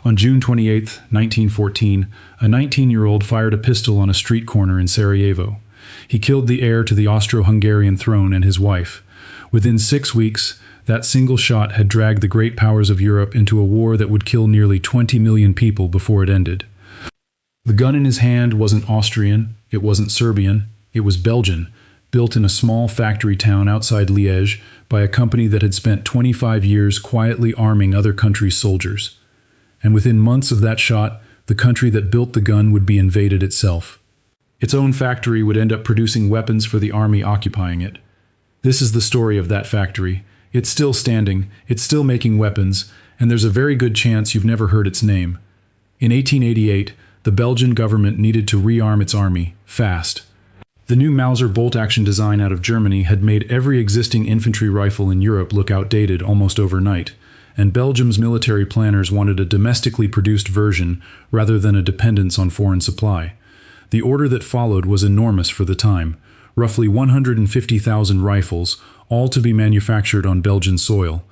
On June 28, 1914, a 19-year-old fired a pistol on a street corner in Sarajevo. He killed the heir to the Austro-Hungarian throne and his wife. Within 6 weeks, that single shot had dragged the great powers of Europe into a war that would kill nearly 20 million people before it ended. The gun in his hand wasn't Austrian, it wasn't Serbian, it was Belgian, built in a small factory town outside Liège by a company that had spent 25 years quietly arming other countries' soldiers. And within months of that shot, the country that built the gun would be invaded itself. Its own factory would end up producing weapons for the army occupying it. This is the story of that factory. It's still standing, it's still making weapons, and there's a very good chance you've never heard its name. In 1888, the Belgian government needed to rearm its army, fast. The new Mauser bolt-action design out of Germany had made every existing infantry rifle in Europe look outdated almost overnight, and Belgium's military planners wanted a domestically produced version rather than a dependence on foreign supply. The order that followed was enormous for the time, roughly 150,000 rifles, all to be manufactured on Belgian soil.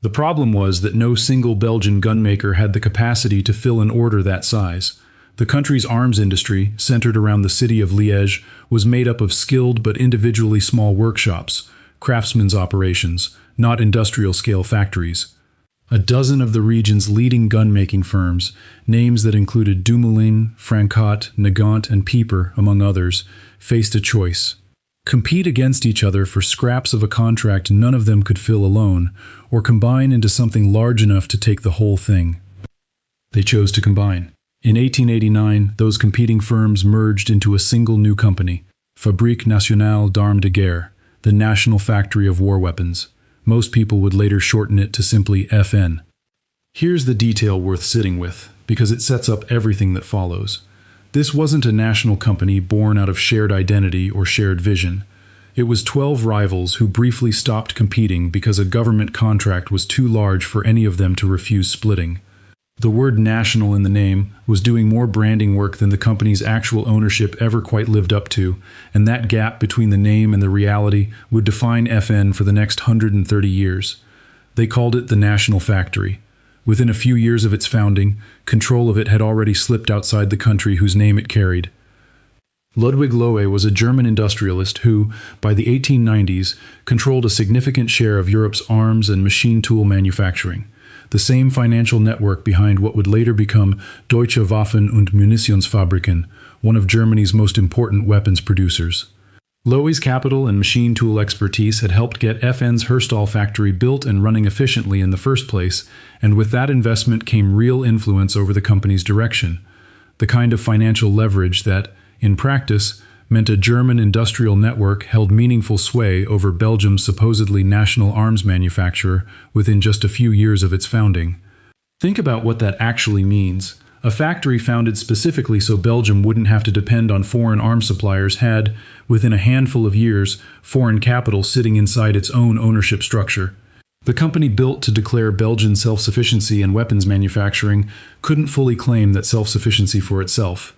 The problem was that no single Belgian gunmaker had the capacity to fill an order that size. The country's arms industry, centered around the city of Liège, was made up of skilled but individually small workshops, craftsmen's operations, not industrial-scale factories. A dozen of the region's leading gun-making firms, names that included Dumoulin, Francot, Nagant, and Pieper, among others, faced a choice. Compete against each other for scraps of a contract none of them could fill alone, or combine into something large enough to take the whole thing. They chose to combine. In 1889, those competing firms merged into a single new company, Fabrique Nationale d'Armes de Guerre, the National Factory of War Weapons. Most people would later shorten it to simply FN. Here's the detail worth sitting with, because it sets up everything that follows. This wasn't a national company born out of shared identity or shared vision. It was 12 rivals who briefly stopped competing because a government contract was too large for any of them to refuse splitting. The word national in the name was doing more branding work than the company's actual ownership ever quite lived up to, and that gap between the name and the reality would define FN for the next 130 years. They called it the National Factory. Within a few years of its founding, control of it had already slipped outside the country whose name it carried. Ludwig Lohe was a German industrialist who, by the 1890s, controlled a significant share of Europe's arms and machine tool manufacturing, the same financial network behind what would later become Deutsche Waffen- und Munitionsfabriken, one of Germany's most important weapons producers. Lohe's capital and machine tool expertise had helped get FN's Herstal factory built and running efficiently in the first place, and with that investment came real influence over the company's direction, the kind of financial leverage that, in practice, meant a German industrial network held meaningful sway over Belgium's supposedly national arms manufacturer within just a few years of its founding. Think about what that actually means. A factory founded specifically so Belgium wouldn't have to depend on foreign arms suppliers had, within a handful of years, foreign capital sitting inside its own ownership structure. The company built to declare Belgian self-sufficiency in weapons manufacturing couldn't fully claim that self-sufficiency for itself.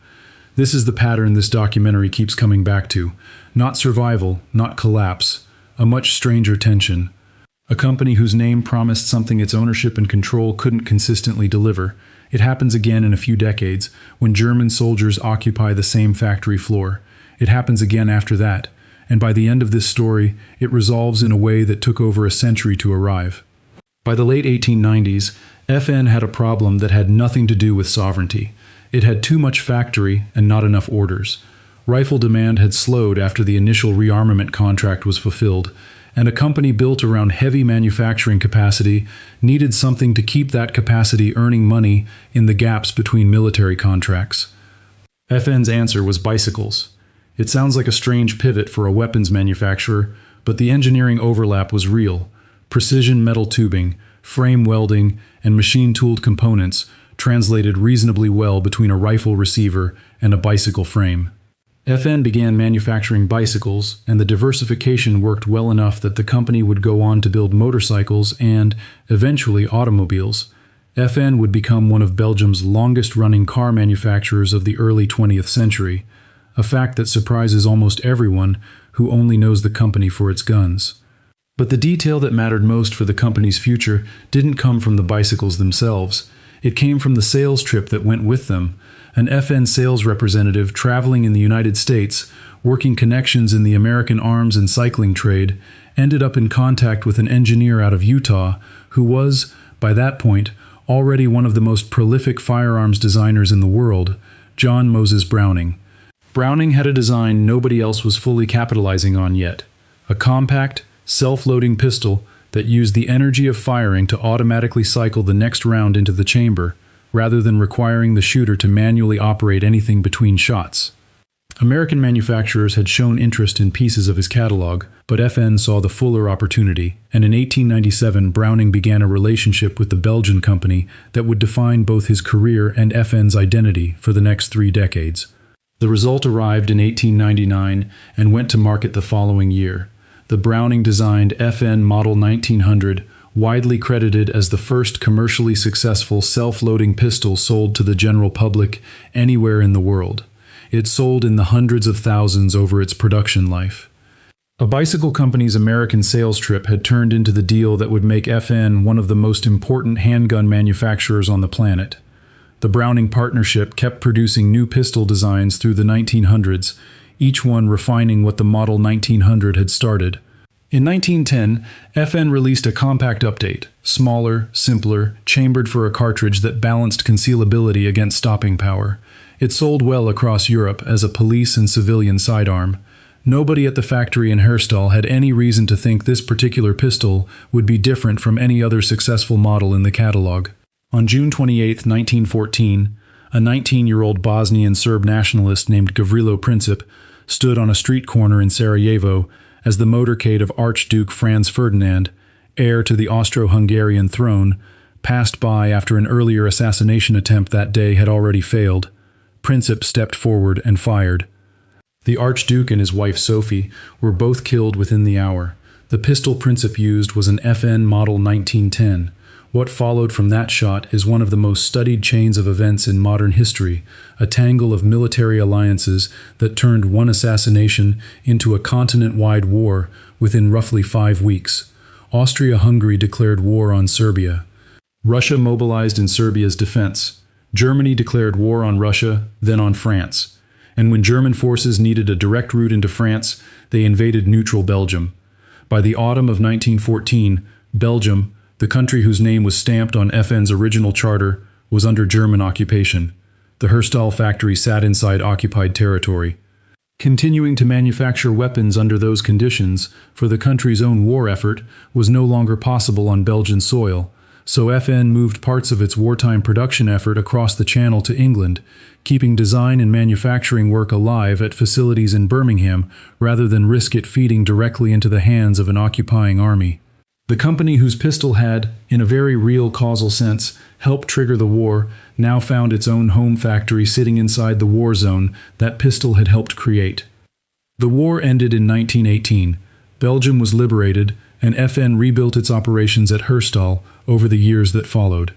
This is the pattern this documentary keeps coming back to. Not survival, not collapse, a much stranger tension. A company whose name promised something its ownership and control couldn't consistently deliver. It happens again in a few decades, when German soldiers occupy the same factory floor. It happens again after that, and by the end of this story, it resolves in a way that took over a century to arrive. By the late 1890s, FN had a problem that had nothing to do with sovereignty. It had too much factory and not enough orders. Rifle demand had slowed after the initial rearmament contract was fulfilled, and a company built around heavy manufacturing capacity needed something to keep that capacity earning money in the gaps between military contracts. FN's answer was bicycles. It sounds like a strange pivot for a weapons manufacturer, but the engineering overlap was real. Precision metal tubing, frame welding, and machine-tooled components translated reasonably well between a rifle receiver and a bicycle frame. FN began manufacturing bicycles, and the diversification worked well enough that the company would go on to build motorcycles and, eventually, automobiles. FN would become one of Belgium's longest-running car manufacturers of the early 20th century, a fact that surprises almost everyone who only knows the company for its guns. But the detail that mattered most for the company's future didn't come from the bicycles themselves. It came from the sales trip that went with them. An FN sales representative traveling in the United States, working connections in the American arms and cycling trade, ended up in contact with an engineer out of Utah who was, by that point, already one of the most prolific firearms designers in the world, John Moses Browning. Browning had a design nobody else was fully capitalizing on yet, a compact, self-loading pistol that used the energy of firing to automatically cycle the next round into the chamber, rather than requiring the shooter to manually operate anything between shots. American manufacturers had shown interest in pieces of his catalog, but FN saw the fuller opportunity, and in 1897 Browning began a relationship with the Belgian company that would define both his career and FN's identity for the next 3 decades. The result arrived in 1899 and went to market the following year. The Browning-designed FN Model 1900, widely credited as the first commercially successful self-loading pistol sold to the general public anywhere in the world. It sold in the hundreds of thousands over its production life. A bicycle company's American sales trip had turned into the deal that would make FN one of the most important handgun manufacturers on the planet. The Browning partnership kept producing new pistol designs through the 1900s, each one refining what the Model 1900 had started. In 1910, FN released a compact update, smaller, simpler, chambered for a cartridge that balanced concealability against stopping power. It sold well across Europe as a police and civilian sidearm. Nobody at the factory in Herstal had any reason to think this particular pistol would be different from any other successful model in the catalog. On June 28, 1914, a 19-year-old Bosnian Serb nationalist named Gavrilo Princip stood on a street corner in Sarajevo as the motorcade of Archduke Franz Ferdinand, heir to the Austro-Hungarian throne, passed by after an earlier assassination attempt that day had already failed. Princip stepped forward and fired. The Archduke and his wife Sophie were both killed within the hour. The pistol Princip used was an FN Model 1910. What followed from that shot is one of the most studied chains of events in modern history, a tangle of military alliances that turned one assassination into a continent-wide war within roughly 5 weeks. Austria-Hungary declared war on Serbia. Russia mobilized in Serbia's defense. Germany declared war on Russia, then on France. And when German forces needed a direct route into France, they invaded neutral Belgium. By the autumn of 1914, Belgium, the country whose name was stamped on FN's original charter, was under German occupation. The Herstal factory sat inside occupied territory. Continuing to manufacture weapons under those conditions for the country's own war effort was no longer possible on Belgian soil, so FN moved parts of its wartime production effort across the Channel to England, keeping design and manufacturing work alive at facilities in Birmingham rather than risk it feeding directly into the hands of an occupying army. The company whose pistol had, in a very real causal sense, helped trigger the war, now found its own home factory sitting inside the war zone that pistol had helped create. The war ended in 1918. Belgium was liberated, and FN rebuilt its operations at Herstal over the years that followed.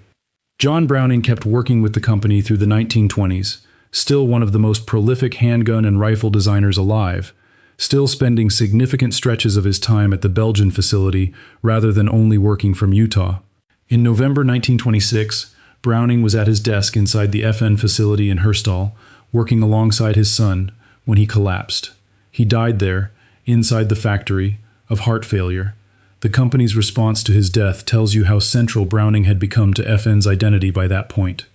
John Browning kept working with the company through the 1920s, still one of the most prolific handgun and rifle designers alive, still spending significant stretches of his time at the Belgian facility rather than only working from Utah. In November 1926, Browning was at his desk inside the FN facility in Herstal, working alongside his son, when he collapsed. He died there, inside the factory, of heart failure. The company's response to his death tells you how central Browning had become to FN's identity by that point.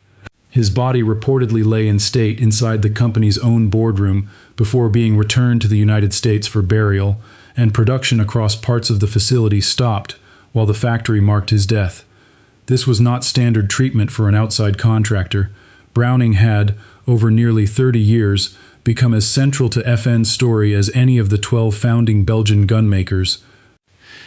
His body reportedly lay in state inside the company's own boardroom before being returned to the United States for burial, and production across parts of the facility stopped while the factory marked his death. This was not standard treatment for an outside contractor. Browning had, over nearly 30 years, become as central to FN's story as any of the 12 founding Belgian gunmakers.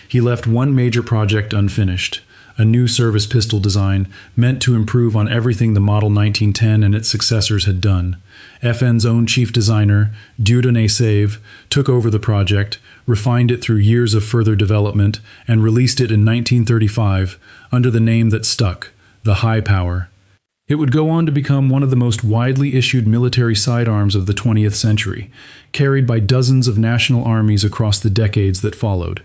He left one major project unfinished, a new service pistol design meant to improve on everything the Model 1910 and its successors had done. FN's own chief designer, Dieudonné Save, took over the project, refined it through years of further development, and released it in 1935 under the name that stuck, the High Power. It would go on to become one of the most widely issued military sidearms of the 20th century, carried by dozens of national armies across the decades that followed.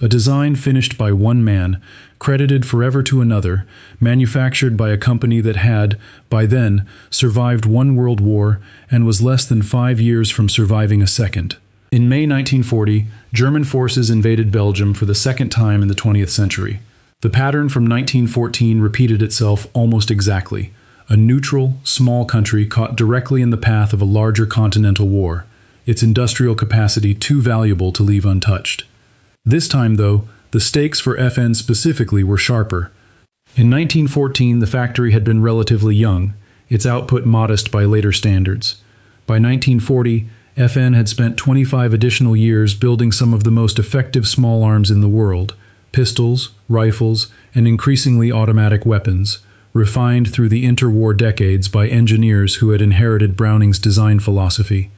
a design finished by one man, credited forever to another, manufactured by a company that had, by then, survived one world war and was less than 5 years from surviving a second. In May 1940, German forces invaded Belgium for the second time in the 20th century. The pattern from 1914 repeated itself almost exactly. A neutral, small country caught directly in the path of a larger continental war, its industrial capacity too valuable to leave untouched. This time, though, the stakes for FN specifically were sharper. In 1914, the factory had been relatively young, its output modest by later standards. By 1940, FN had spent 25 additional years building some of the most effective small arms in the world: pistols, rifles, and increasingly automatic weapons, refined through the interwar decades by engineers who had inherited Browning's design philosophy.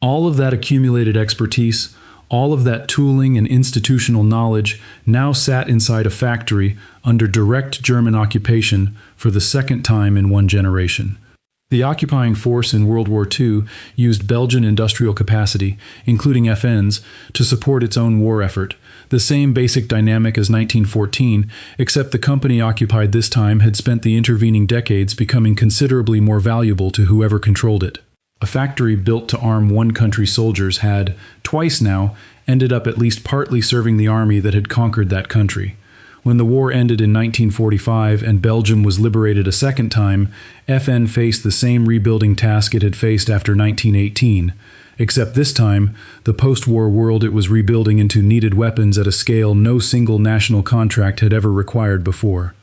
All of that accumulated expertise, all of that tooling and institutional knowledge now sat inside a factory under direct German occupation for the second time in one generation. The occupying force in World War II used Belgian industrial capacity, including FN's, to support its own war effort, the same basic dynamic as 1914, except the company occupied this time had spent the intervening decades becoming considerably more valuable to whoever controlled it. A factory built to arm one country's soldiers had, twice now, ended up at least partly serving the army that had conquered that country. When the war ended in 1945 and Belgium was liberated a second time, FN faced the same rebuilding task it had faced after 1918, except this time, the post-war world it was rebuilding into needed weapons at a scale no single national contract had ever required before.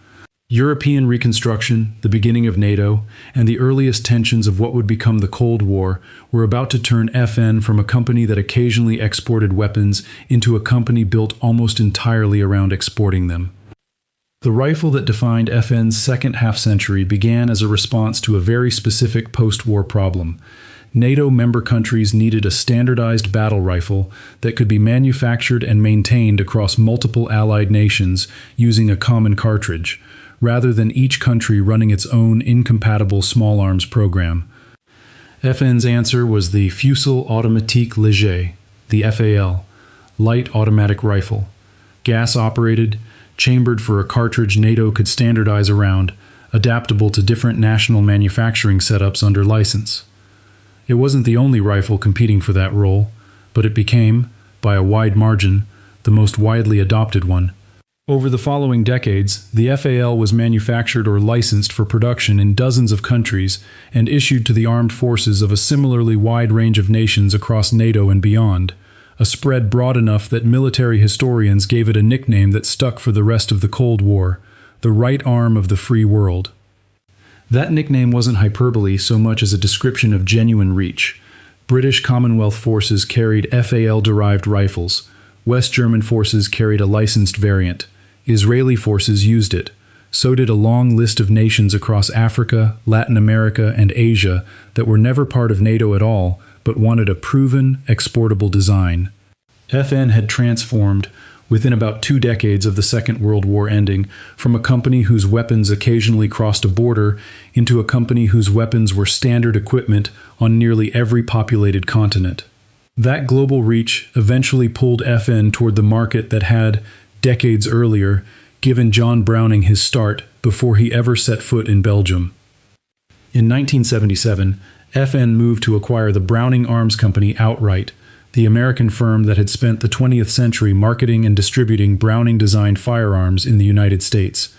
European reconstruction, the beginning of NATO, and the earliest tensions of what would become the Cold War were about to turn FN from a company that occasionally exported weapons into a company built almost entirely around exporting them. The rifle that defined FN's second half-century began as a response to a very specific post-war problem. NATO member countries needed a standardized battle rifle that could be manufactured and maintained across multiple allied nations using a common cartridge, rather than each country running its own incompatible small arms program. FN's answer was the Fusil Automatique Léger, the FAL, light automatic rifle, gas-operated, chambered for a cartridge NATO could standardize around, adaptable to different national manufacturing setups under license. It wasn't the only rifle competing for that role, but it became, by a wide margin, the most widely adopted one. Over the following decades, the FAL was manufactured or licensed for production in dozens of countries and issued to the armed forces of a similarly wide range of nations across NATO and beyond, a spread broad enough that military historians gave it a nickname that stuck for the rest of the Cold War: the right arm of the free world. That nickname wasn't hyperbole so much as a description of genuine reach. British Commonwealth forces carried FAL-derived rifles. West German forces carried a licensed variant. Israeli forces used it. So did a long list of nations across Africa, Latin America, and Asia that were never part of NATO at all, but wanted a proven, exportable design. FN had transformed, within about 2 decades of the Second World War ending, from a company whose weapons occasionally crossed a border into a company whose weapons were standard equipment on nearly every populated continent. That global reach eventually pulled FN toward the market that had, decades earlier, given John Browning his start before he ever set foot in Belgium. In 1977, FN moved to acquire the Browning Arms Company outright, the American firm that had spent the 20th century marketing and distributing Browning-designed firearms in the United States.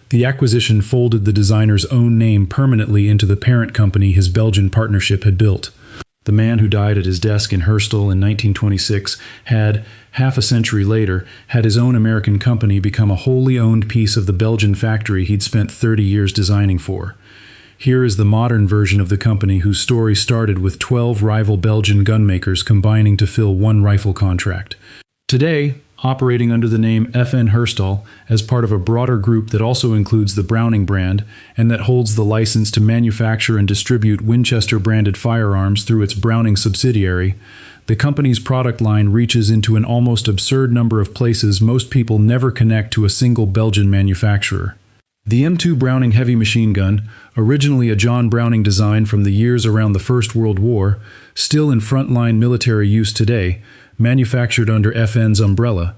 The acquisition folded the designer's own name permanently into the parent company his Belgian partnership had built. The man who died at his desk in Herstal in 1926 had, half a century later, had his own American company become a wholly owned piece of the Belgian factory he'd spent 30 years designing for. Here is the modern version of the company whose story started with 12 rival Belgian gunmakers combining to fill one rifle contract. Today, operating under the name FN Herstal as part of a broader group that also includes the Browning brand and that holds the license to manufacture and distribute Winchester-branded firearms through its Browning subsidiary, the company's product line reaches into an almost absurd number of places most people never connect to a single Belgian manufacturer. The M2 Browning heavy machine gun, originally a John Browning design from the years around the First World War, still in frontline military use today, manufactured under FN's umbrella.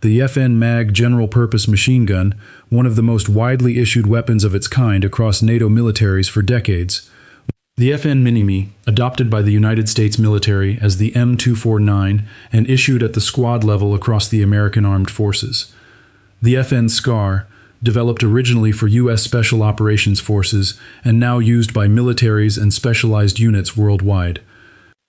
the FN Mag general-purpose machine gun, one of the most widely issued weapons of its kind across NATO militaries for decades. The FN Minimi, adopted by the United States military as the M249 and issued at the squad level across the American Armed Forces. The FN SCAR, developed originally for U.S. Special Operations Forces and now used by militaries and specialized units worldwide.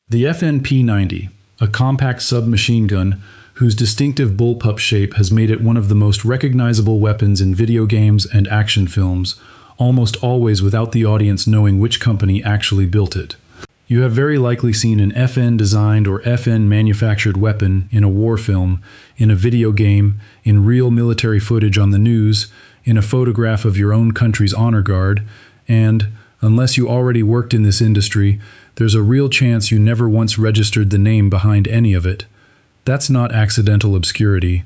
The FN P90, a compact submachine gun whose distinctive bullpup shape has made it one of the most recognizable weapons in video games and action films, almost always without the audience knowing which company actually built it. You have very likely seen an FN-designed or FN-manufactured weapon in a war film, in a video game, in real military footage on the news, in a photograph of your own country's honor guard, and, unless you already worked in this industry, there's a real chance you never once registered the name behind any of it. That's not accidental obscurity.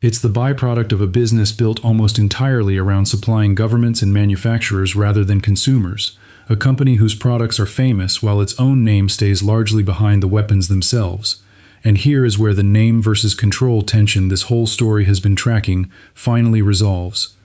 It's the byproduct of a business built almost entirely around supplying governments and manufacturers rather than consumers, a company whose products are famous while its own name stays largely behind the weapons themselves. And here is where the name versus control tension this whole story has been tracking finally resolves.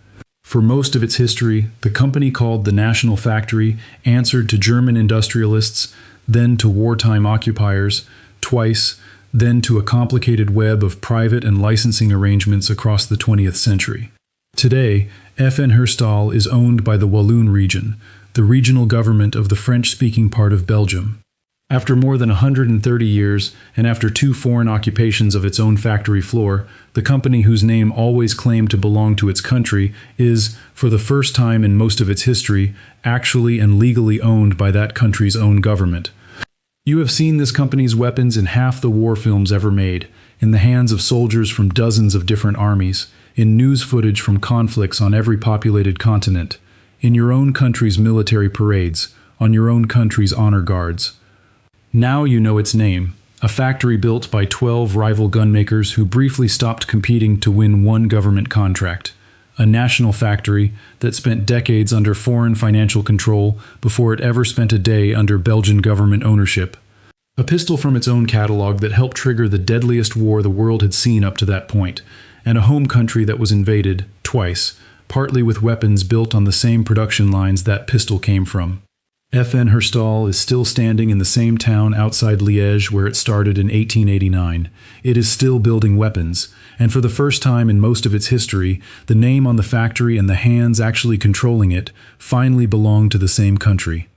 For most of its history, the company called the National Factory answered to German industrialists, then to wartime occupiers, twice, then to a complicated web of private and licensing arrangements across the 20th century. Today, FN Herstal is owned by the Walloon region, the regional government of the French-speaking part of Belgium. After more than 130 years, and after 2 foreign occupations of its own factory floor, the company whose name always claimed to belong to its country is, for the first time in most of its history, actually and legally owned by that country's own government. You have seen this company's weapons in half the war films ever made, in the hands of soldiers from dozens of different armies, in news footage from conflicts on every populated continent, in your own country's military parades, on your own country's honor guards. Now you know its name, a factory built by 12 rival gunmakers who briefly stopped competing to win one government contract. A national factory that spent decades under foreign financial control before it ever spent a day under Belgian government ownership. A pistol from its own catalog that helped trigger the deadliest war the world had seen up to that point, and a home country that was invaded, twice, partly with weapons built on the same production lines that pistol came from. FN Herstal is still standing in the same town outside Liège where it started in 1889. It is still building weapons, and for the first time in most of its history, the name on the factory and the hands actually controlling it finally belong to the same country.